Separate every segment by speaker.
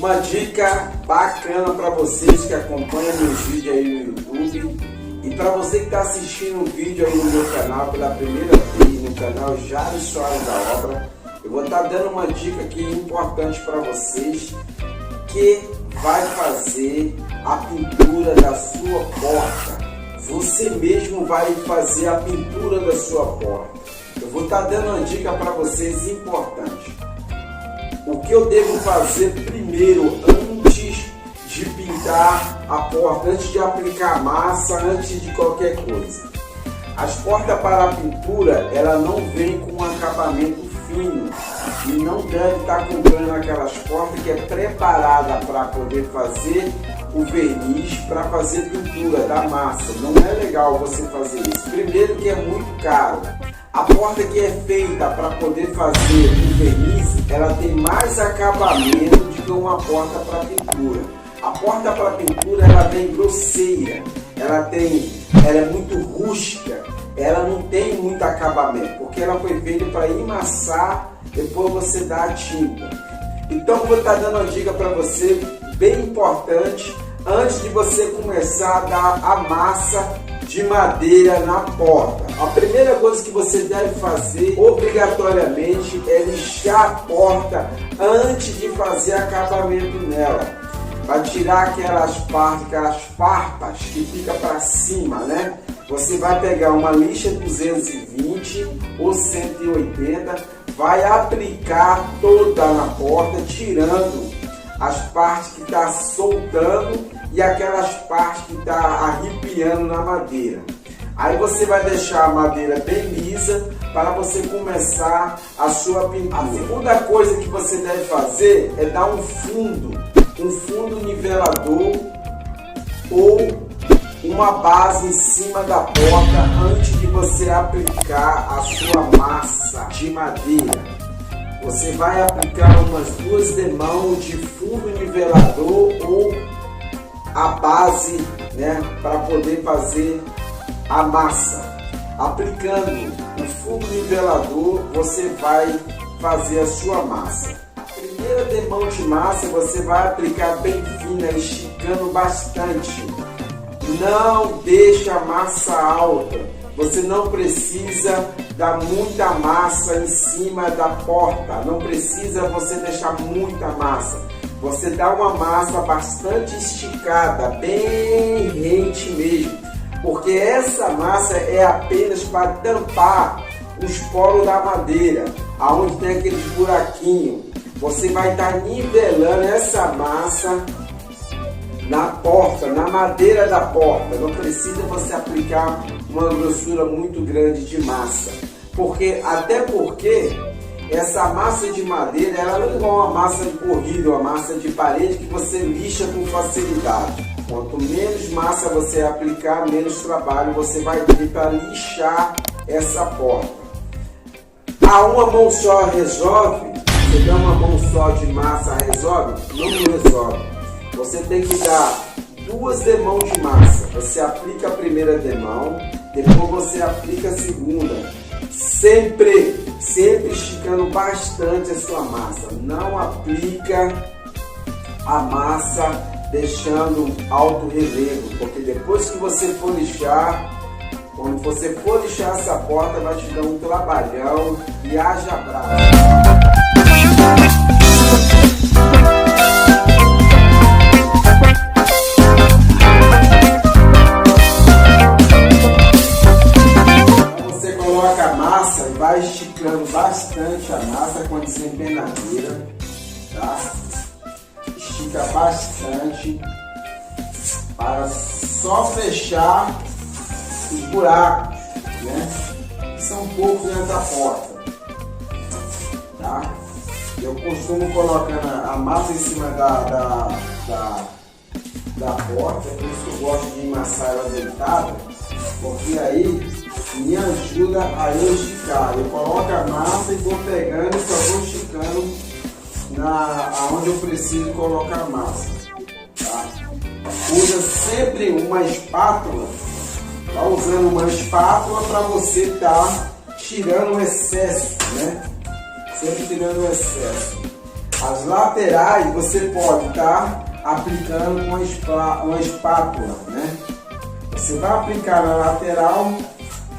Speaker 1: Uma dica bacana para vocês que acompanham meus vídeos aí no YouTube e para você que está assistindo o vídeo aí no meu canal pela primeira vez, no canal Jairo Soares da Obra, eu vou estar dando uma dica aqui importante para vocês que vai fazer a pintura da sua porta. Você mesmo vai fazer a pintura da sua porta. Eu vou estar dando uma dica para vocês importante. O que eu devo fazer primeiro, antes de pintar a porta, antes de aplicar massa, antes de qualquer coisa. As portas para a pintura, ela não vem com um acabamento fino e não deve estar comprando aquelas portas que é preparada para poder fazer o verniz, para fazer pintura da massa. Não é legal você fazer isso. Primeiro que é muito caro. A porta que é feita para poder fazer o verniz, ela tem mais acabamento do que uma porta para pintura. A porta para pintura ela vem grosseira, ela é muito rústica, ela não tem muito acabamento, porque ela foi feita para emassar, depois você dá a tinta. Então eu vou estar dando uma dica para você, bem importante, antes de você começar a dar a massa de madeira na porta. A primeira coisa que você deve fazer obrigatoriamente é lixar a porta antes de fazer acabamento nela. Vai tirar aquelas farpas que fica para cima, né? Você vai pegar uma lixa 220 ou 180, vai aplicar toda na porta, tirando as partes que está soltando e aquelas partes que está arrepiando na madeira. Aí você vai deixar a madeira bem lisa para você começar a sua pintura. A segunda coisa que você deve fazer é dar um fundo nivelador ou uma base em cima da porta antes de você aplicar a sua massa de madeira. Você vai aplicar umas 2 demãos de fundo nivelador ou a base, né, para poder fazer a massa. Aplicando o fundo nivelador, você vai fazer a sua massa. A primeira demão de massa você vai aplicar bem fina, esticando bastante. Não deixa a massa alta. Você não precisa dar muita massa em cima da porta. Não precisa você deixar muita massa. Você dá uma massa bastante esticada, bem rente mesmo. Porque essa massa é apenas para tampar os poros da madeira, aonde tem aqueles buraquinhos. Você vai estar nivelando essa massa na porta, na madeira da porta. Não precisa você aplicar uma grossura muito grande de massa, até porque essa massa de madeira ela não é igual uma massa de corrida, uma massa de parede que você lixa com facilidade. Quanto menos massa você aplicar, menos trabalho você vai ter para lixar essa porta. A uma mão só resolve? Você dá uma mão só de massa resolve? Não resolve. Você tem que dar 2 demãos de massa. Você aplica a primeira demão, depois você aplica a segunda. Sempre esticando bastante a sua massa. Não aplica a massa deixando alto relevo, porque depois que você for lixar, quando você for lixar essa porta, vai te dar um trabalhão e haja brasa. Vai esticando bastante a massa com a desempenadeira, tá? Estica bastante para só fechar os buracos, né? Que são poucos dentro da porta, tá? Eu costumo colocar a massa em cima da porta, por isso que eu gosto de emassar ela deitada, porque aí me ajuda a eu esticar. Eu coloco a massa e vou pegando e só vou esticando aonde eu preciso colocar a massa, tá? Usa sempre uma espátula, tá? Usando uma espátula para você estar tirando o excesso, né? Sempre tirando o excesso. As laterais você pode estar aplicando uma espátula, né? Você vai aplicar na lateral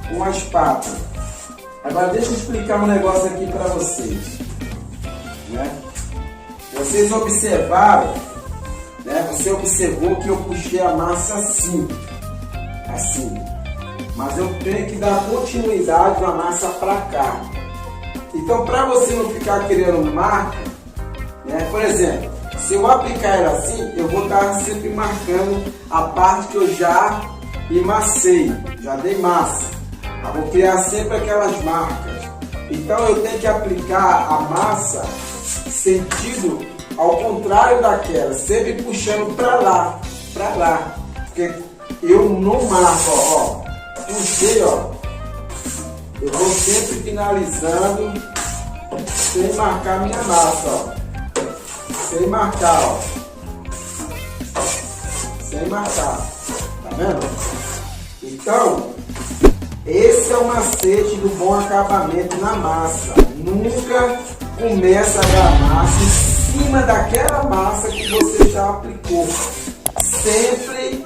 Speaker 1: com a espátula. Agora deixa eu explicar um negócio aqui para vocês, né? Vocês observaram, né? Você observou que eu puxei a massa assim, mas eu tenho que dar continuidade na massa para cá. Então, para você não ficar criando marca, né? Por exemplo, se eu aplicar ela assim, eu vou estar sempre marcando a parte que eu já emacei, já dei massa. Eu vou criar sempre aquelas marcas. Então, eu tenho que aplicar a massa sentido ao contrário daquela, sempre puxando para lá, porque eu não marco, ó, puxei, ó, eu vou sempre finalizando sem marcar minha massa, ó, sem marcar, ó, sem marcar, tá vendo? Então, esse é o macete do bom acabamento na massa. Nunca começa a dar massa em cima daquela massa que você já aplicou. Sempre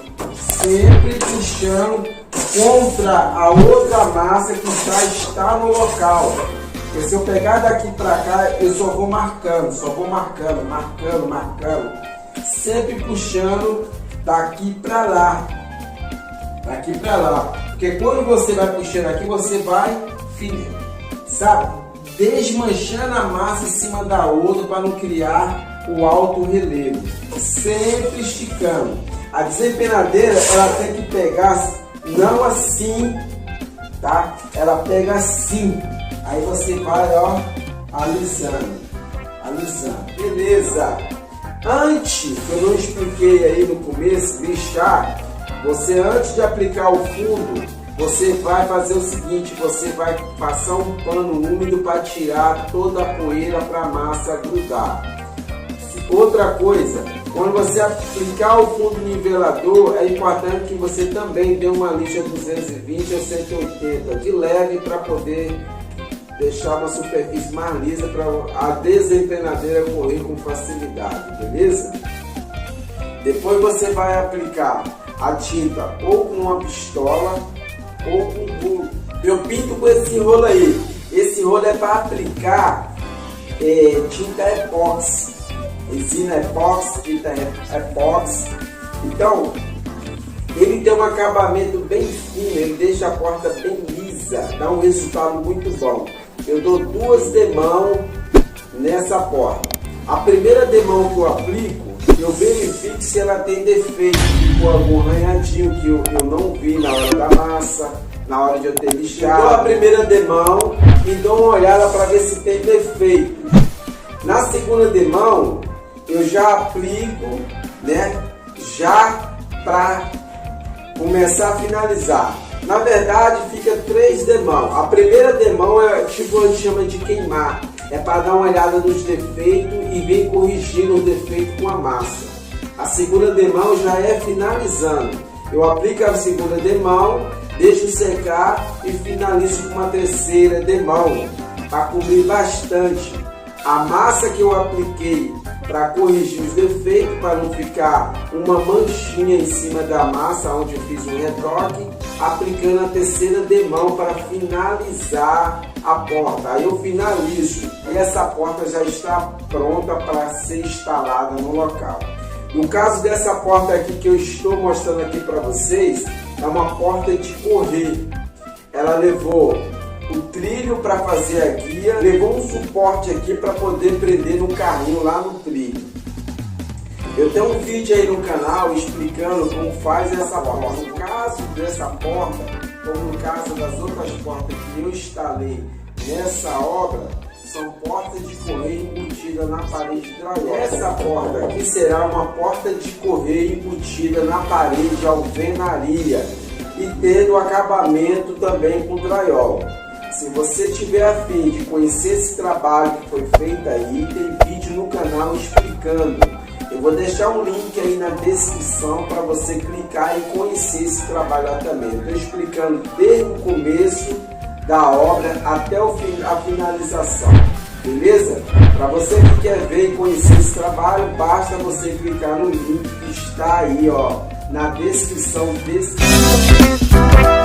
Speaker 1: puxando contra a outra massa que já está no local. Porque se eu pegar daqui para cá, eu só vou marcando. Sempre puxando daqui para lá. Porque quando você vai puxando aqui, você vai, sabe, desmanchando a massa em cima da outra para não criar o alto relevo. Sempre esticando. A desempenadeira, ela tem que pegar não assim, tá? Ela pega assim. Aí você vai, ó, alisando. Beleza. Antes, que eu não expliquei aí no começo, lixar, você antes de aplicar o fundo, você vai fazer o seguinte, você vai passar um pano úmido para tirar toda a poeira para a massa grudar. Outra coisa, quando você aplicar o fundo nivelador, é importante que você também dê uma lixa 220 ou 180 de leve para poder deixar uma superfície mais lisa para a desempenadeira correr com facilidade, beleza? Depois você vai aplicar a tinta ou com uma pistola ou com... Eu pinto com esse rolo aí. Esse rolo é para aplicar tinta epóxi. Resina epóxi, tinta epóxi. Então, ele tem um acabamento bem fino, ele deixa a porta bem lisa, dá um resultado muito bom. Eu dou 2 demãos nessa porta. A primeira demão que eu aplico, eu verifico se ela tem defeito, tipo algum arranhadinho que eu não vi na hora da massa, na hora de eu ter lixado. Eu dou a primeira demão e dou uma olhada para ver se tem defeito. Na segunda demão, eu já aplico, né, já para começar a finalizar. Na verdade, fica 3 demãos. A primeira demão é tipo, a gente chama de queimar. É para dar uma olhada nos defeitos e vir corrigindo os defeitos com a massa. A segunda demão já é finalizando. Eu aplico a segunda demão, deixo secar e finalizo com uma terceira demão para cobrir bastante. A massa que eu apliquei para corrigir os defeitos, para não ficar uma manchinha em cima da massa onde eu fiz um retoque, aplicando a terceira demão para finalizar a porta. Aí eu finalizo e essa porta já está pronta para ser instalada no local. No caso dessa porta aqui que eu estou mostrando aqui para vocês, é uma porta de correr. Ela levou o trilho para fazer a guia, levou um suporte aqui para poder prender no carrinho lá no trilho. Eu tenho um vídeo aí no canal explicando como faz essa porta. No caso dessa porta, como no caso das outras portas que eu instalei nessa obra, são portas de correio embutidas na parede de drywall. Essa porta aqui será uma porta de correio embutida na parede de alvenaria e tendo acabamento também com drywall. Se você tiver a fim de conhecer esse trabalho que foi feito aí, tem vídeo no canal explicando. Eu vou deixar um link aí na descrição para você clicar e conhecer esse trabalho também. Estou explicando desde o começo da obra até a finalização. beleza? Para você que quer ver e conhecer esse trabalho, basta você clicar no link que está aí, ó, na descrição desse vídeo.